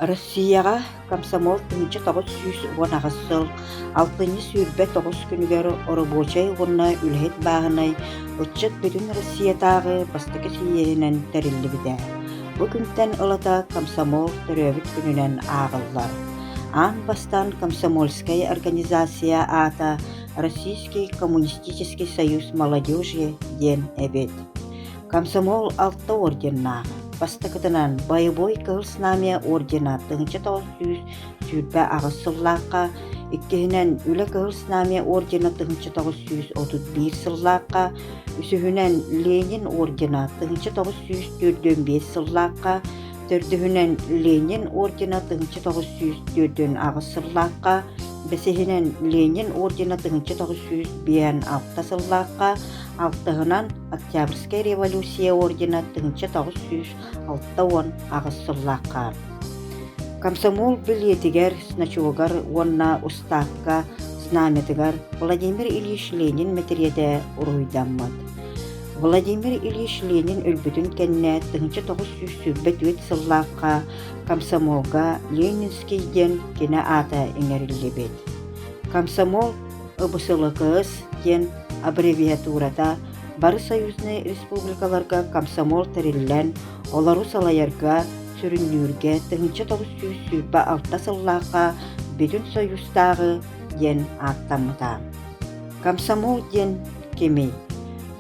Россияға комсомол тыңчы тоғыз сүйіс уон ағысыл, алтыны сүйірбе тоғыз күнігер орыбочай уонна үлхет бағынай, ұтчат бүтін Россиятағы бастықы сиерінен тәрілі біде. Бұ күнтен ылата комсомол төрөбіт күнінен ағыллар. Ан бастан комсомольская организация ата Российский коммунистический союз молодежи ден эбет. Комсомол алты орденна, бастакытынан боевой кыл знамя ордена тыңчы тоғыз сүйірбе ағысыллаққа, иккеһинен үле кыл знамя ордена тыңчы 931 сыллаққа, үсүһүнен Ленин ордена тыңчы 945 сыллаққа, төрдүһүнен Ленин ордена тыңчы 904 ағысыллаққа, бесеһинен Ленин ордена тыңчы 906 сыллаққа, алтыһынан Октябрьская революция ордена тыңчы 906 ағысыллаққа. Комсомол билетигер сначогар уонна уставка знаметигар Владимир Ильич Ленин метриеде уруйдаммат. Владимир Ильич Ленин өлбүтүн кенне тыңчы 904 сыллаққа комсомолга Ленинский ден кене ата эңериллебет. Комсомол ыбысылыкыз ден аббревиатурада бары союзный республикаларга комсомол териллен, олару салайарга сүрүннүүрге тыңчы 906 сыллаққа бүтүн союзтағы ден аттамыта. Комсомол ден кеми.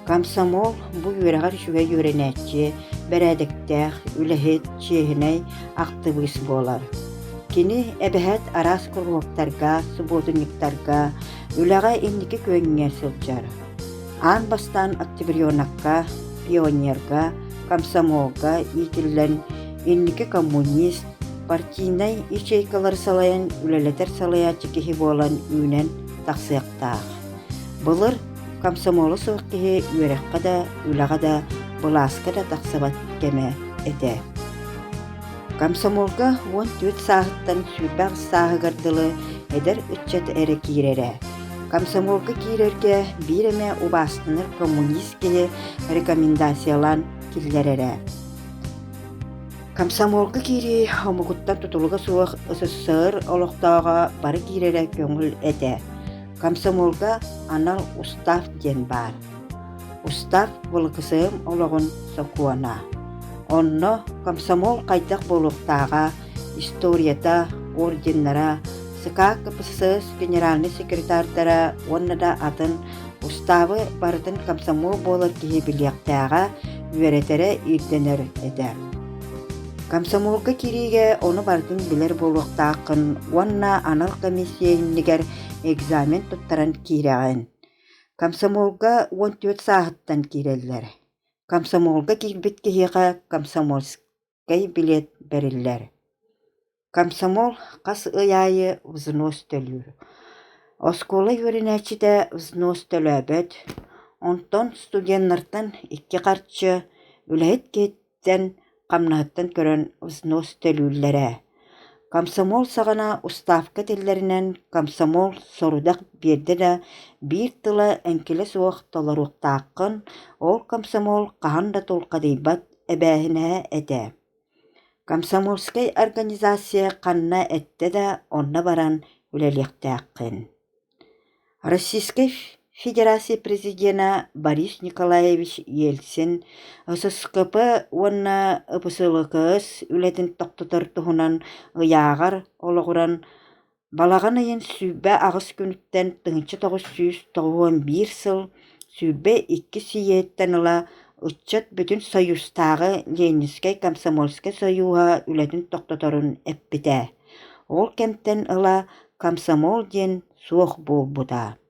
Комсомол бу юрагар жүгө юренәтче, бәрәдіктәқ, үләхет, чехінай, ақтыбыс болар. Кені әбәхәт арас құрғықтарға, субботынниктарға, үләға инники көніңе сылчар. Ан бастан октябрионакка, пионерга, комсомолга итіллән инники коммунист, партийнай ичейкалар салайын үләлетер салая чекехи болан үйнен тақсыяқтақ. Бұлыр комсомолы сылқихи үйерекқа да, үләға да, бұласқа да тақсыбат кеме әді. Комсомолга 14 сағыттан сүрбәқ сағығырдылы әдір үтчет әрі кейрере. Комсомолга кейрерге биреме убастыныр коммунистке рекомендациялан келдерері. Комсомолга кейрі омығыттан тұтылығы суық СССР олықтауға бары кейрере көңіл әді. Комсомолга анал устав ден бар. Устав бұлғысым олығын сокуана. Онно комсомол қайдақ болуқтаға историята, орденнара, СК КПСС генеральный секретардара оннада атын уставы бардын комсомол болыр кеге білияқтаға үйеретері ирденер әді. Комсомолга кириге оны бардын білер болуқтақын онна анал комиссияннигер экзамен туттаран киреген. Комсомолга 14 сағыттан киреллер. Комсомолга кирбет кеге комсомольскай билет бериллер. Комсомол қас ыяйы взнос төлүр. Оскола юринәчіде взнос төлөбөт. Онтон студенттардан 2 қарчы үләйт кеттен қамнаттан көрін взнос төлүлләре. Комсомол сағана уставка теллерінен комсомол сорудақ берді да бір тылы әнкелі суық толаруқтақын ол комсомол қағанда толқадайбат әбәхіне әді. Комсомольскай организация қанна әтті да онна баран үлелектәқін. Российской Федерация президента Борис Николаевич Ельцин ССКП онна ыпысылықыз үлетін тоқтытыр тұхынан ұяғар олығыран балаған айын сүйбе ағыз күніттен тыңчы 991 сыл сүйбе 2 сиеттен ұла ұтчат бүтін союзтағы Ленинскай комсомольскай союға үлетін тоқтытырын әппіде. Ол кемттен ұла комсомол ден суық бол бұда.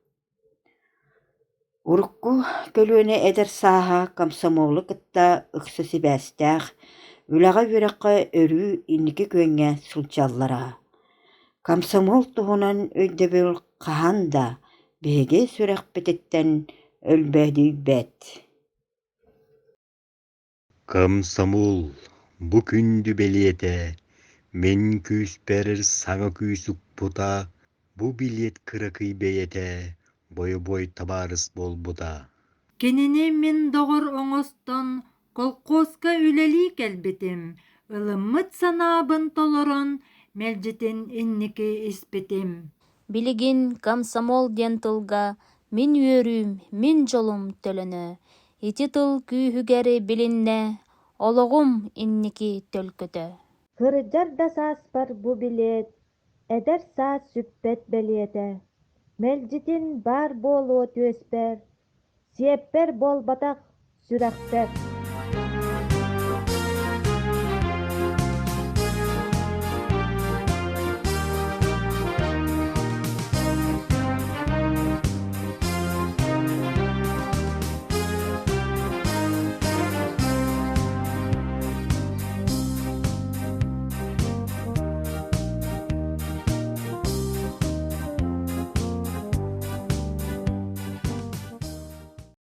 Урукку көлүөне эдер сааха комсомолы кытта ыксысы бәстәқ, үләға үрәққа өрі инники көңе сылчаллара. Комсомол туғынан өйдебіл қағанда беге сүрәқ бететтен өлбәді бәт. Комсомол бұ күнді белеті, мен күйіс бәрір саңа күйісік бұта, бұ билет кырықый бейеті, бой табарыс бол бұда. Кенене мен доғыр оңостон колқоска үлелі кәлбетім, Ылыммыт санаабын толорон мэлдьитин инники испитим. Билигин комсомол ден тылга мин үөрүүм, мин жолум төлөнө. Ити тыл күүһүгэри билиннэ, ологум инники төлкөтө. Кырдьар да сааспар бу билет, эдер саас сүппет белиэтэ. Мэлдьитин бар буолуо түөспэр, сиэппэр буолбатах сүрэхпэр.